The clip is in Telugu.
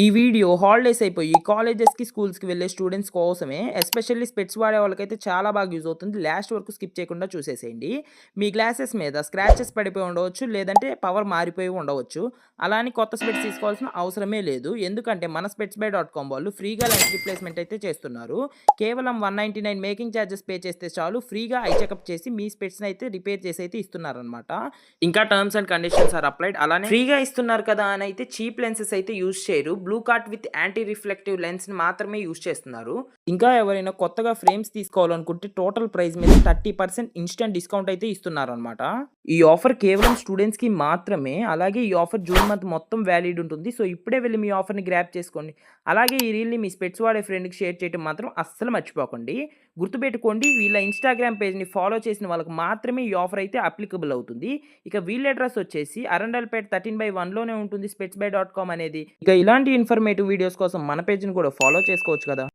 ఈ వీడియో హాలిడేస్ అయిపోయి కాలేజెస్‌కి, స్కూల్స్‌కి వెళ్ళే స్టూడెంట్స్ కోసమే. ఎస్పెషల్లీ స్పెట్స్ వాడే వాళ్ళకైతే చాలా బాగా యూజ్ అవుతుంది. లాస్ట్ వరకు స్కిప్ చేయకుండా చూసేసేయండి. మీ గ్లాసెస్ మీద స్క్రాచెస్ పడిపోయి ఉండవచ్చు. లేదంటే పవర్ మారిపోయి ఉండవచ్చు. అలా అని కొత్త స్పెట్స్ తీసుకోవాల్సిన అవసరమే లేదు. ఎందుకంటే మన స్పెట్స్ బై డాట్ కామ్ వాళ్ళు ఫ్రీగా లెన్స్ రీప్లేస్‌మెంట్ అయితే చేస్తున్నారు. కేవలం 199 మేకింగ్ చార్జెస్ పే చేస్తే చాలు ఫ్రీగా ఐ చెకప్ చేసి మీ స్పెట్స్‌ని అయితే రిపేర్ చేసి అయితే ఇస్తున్నారనమాట. ఇంకా terms and conditions are applied. అలానే ఫ్రీగా ఇస్తున్నారు కదా అని అయితే చీప్ లెన్సెస్ అయితే యూజ్ చేయరు. Blue cut with anti reflective lens ని మాత్రమే యూజ్ చేస్తున్నారు. ఇంకా ఎవరైనా కొత్తగా ఫ్రేమ్స్ తీసుకోవాలనుకుంటే టోటల్ ప్రైస్ మీద 30% ఇన్స్టెంట్ డిస్కౌంట్ అయితే ఇస్తున్నారు అనమాట. ఈ ఆఫర్ కేవలం స్టూడెంట్స్ కి మాత్రమే. అలాగే ఈ ఆఫర్ జూన్ మంత్ మొత్తం వ్యాలిడ్ ఉంటుంది. సో ఇప్పుడే వెళ్ళి మీ ఆఫర్ ని గ్రాప్ చేసుకోండి. అలాగే ఈ రీల్ ని మీ స్పెట్స్ వాడే ఫ్రెండ్ కి షేర్ చేయడం మాత్రం అస్సలు మర్చిపోకండి. గుర్తుపెట్టుకోండి, వీళ్ళ ఇన్స్టాగ్రామ్ పేజ్ ని ఫాలో చేసిన వాళ్ళకి మాత్రమే ఈ ఆఫర్ అయితే అప్లికబుల్ అవుతుంది. ఇక వీళ్ళ అడ్రస్ వచ్చేసి అరండల్పేట్ 13/1 లోనే ఉంటుంది స్పెట్స్ బై డాట్ కామ్ అనేది. ఇక ఇలాంటి ఇన్ఫర్మేటివ్ వీడియోస్ కోసం మన పేజ్ని కూడా ఫాలో చేసుకోవచ్చు కదా.